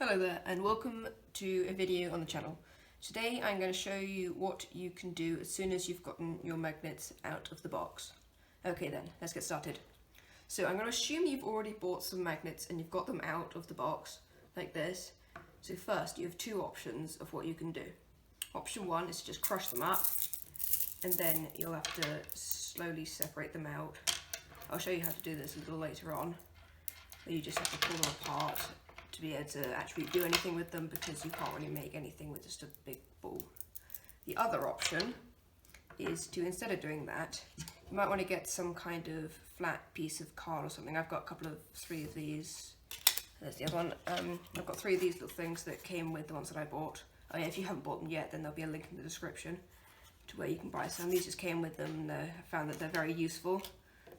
Hello there and welcome to a video on the channel. Today I'm going to show you what you can do as soon as you've gotten your magnets out of the box. Okay then, let's get started. So I'm going to assume you've already bought some magnets and you've got them out of the box like this. So first you have two options of what you can do. Option one is to just crush them up and then you'll have to slowly separate them out. I'll show you how to do this a little later on. You just have to pull them apart to be able to actually do anything with them, because you can't really make anything with just a big ball. The other option is to, instead of doing that, you might want to get some kind of flat piece of card or something. I've got three of these. There's the other one. I've got three of these little things that came with the ones that I bought. Oh yeah, if you haven't bought them yet, then there'll be a link in the description to where you can buy some. These just came with them and I found that they're very useful.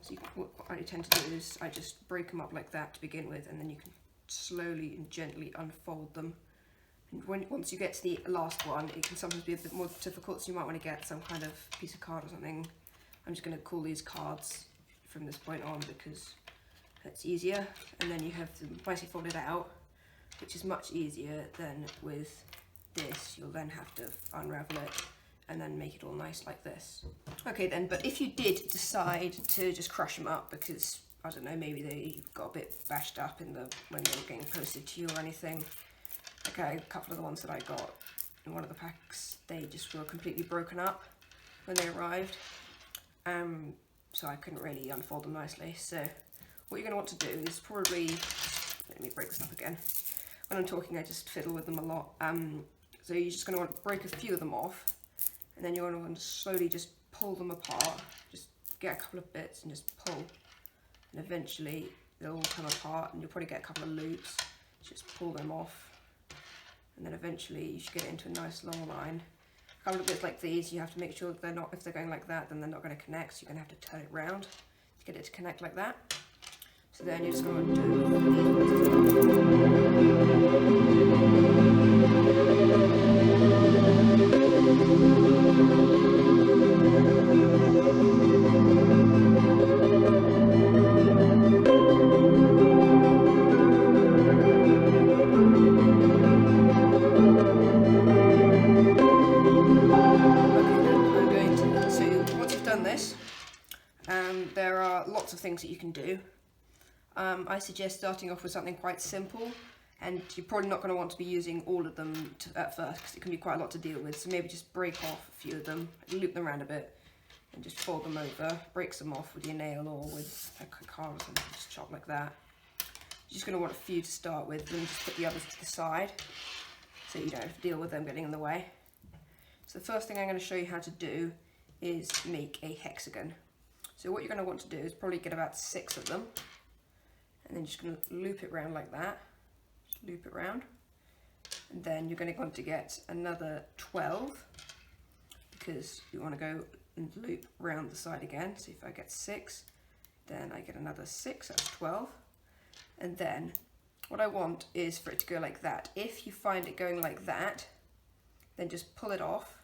So what I tend to do is I just break them up like that to begin with, and then you can slowly and gently unfold them. And once you get to the last one, it can sometimes be a bit more difficult, so you might want to get some kind of piece of card or something. I'm just going to call these cards from this point on because that's easier. And then you have them nicely folded out, which is much easier than with this. You'll then have to unravel it and then make it all nice like this. Okay then, but if you did decide to just crush them up because, I don't know, maybe they got a bit bashed up when they were getting posted to you or anything. Okay, a couple of the ones that I got in one of the packs, they just were completely broken up when they arrived. So I couldn't really unfold them nicely. So what you're gonna want to do is probably, let me break this up again. When I'm talking, I just fiddle with them a lot. So you're just gonna want to break a few of them off, and then you're gonna want to slowly just pull them apart. Just get a couple of bits and just pull. And eventually they'll all come apart and you'll probably get a couple of loops. Just pull them off, and then eventually you should get it into a nice long line. A couple of bits like these, you have to make sure that if they're going like that, then they're not going to connect, so you're going to have to turn it round to get it to connect like that. So then you're just going to do these there are lots of things that you can do. I suggest starting off with something quite simple, and you're probably not going to want to be using all of them at first because it can be quite a lot to deal with. So maybe just break off a few of them, loop them around a bit, and just fold them over, break some off with your nail or with a card or something, just chop like that. You're just going to want a few to start with, and just put the others to the side so you don't have to deal with them getting in the way. So the first thing I'm going to show you how to do is make a hexagon. So what you're going to want to do is probably get about 6 of them, and then just going to loop it round like that. Just loop it round, and then you're going to want to get another 12 because you want to go and loop round the side again. So if I get 6, then I get another 6, that's 12. And then what I want is for it to go like that. If you find it going like that, then just pull it off,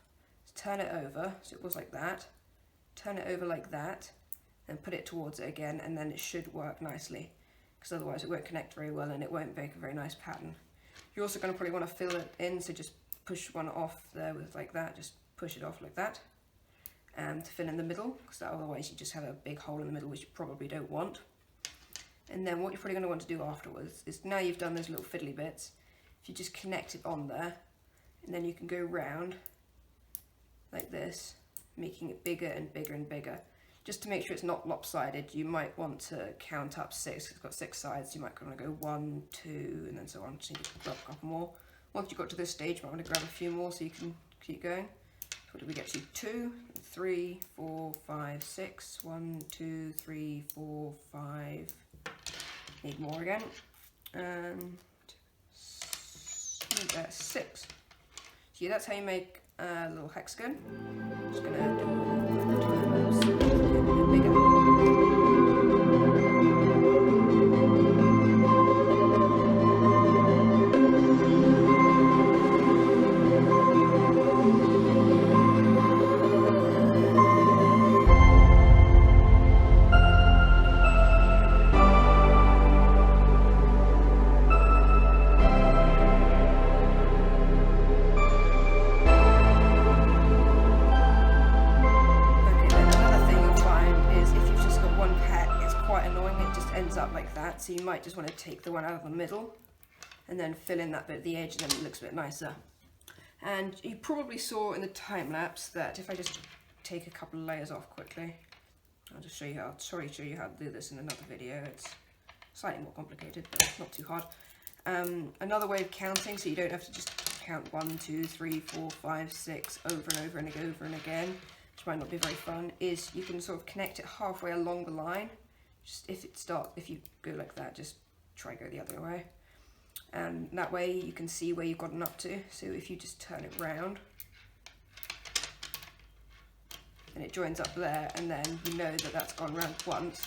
turn it over so it was like that, turn it over like that, and put it towards it again, and then it should work nicely, because otherwise it won't connect very well and it won't make a very nice pattern. You're also going to probably want to fill it in, so just push one off there with like that, just push it off like that, and to fill in the middle, because otherwise you just have a big hole in the middle which you probably don't want. And then what you're probably going to want to do afterwards is, now you've done those little fiddly bits, if you just connect it on there, and then you can go round like this, making it bigger and bigger and bigger. Just to make sure it's not lopsided, you might want to count up 6. It's got 6 sides, you might want to go 1, 2, and then so on. So you can grab a couple more. Once you've got to this stage, you might want to grab a few more so you can keep going. So what did we get to? 2, 3, 4, 5, 6. 1, 2, 3, 4, 5. Need more again. And 6. So yeah, that's how you make a little hexagon. I'm just gonna do bigger. so you might just want to take the one out of the middle and then fill in that bit at the edge, and then it looks a bit nicer. And you probably saw in the time lapse that if I just take a couple of layers off quickly, I'll just show you how, show you how to do this in another video. It's slightly more complicated, but not too hard. Another way of counting, so you don't have to just count 1, 2, 3, 4, 5, 6 over and over and over and again, which might not be very fun, is you can sort of connect it halfway along the line. Just if you go like that, just try go the other way. And that way you can see where you've gotten up to. So if you just turn it round, and it joins up there, and then you know that that's gone round once,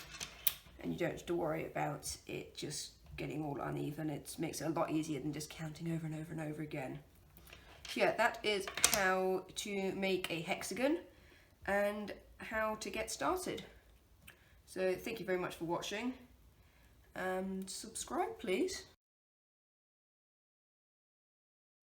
and you don't have to worry about it just getting all uneven. It makes it a lot easier than just counting over and over and over again. So yeah, that is how to make a hexagon and how to get started. So thank you very much for watching, and subscribe please.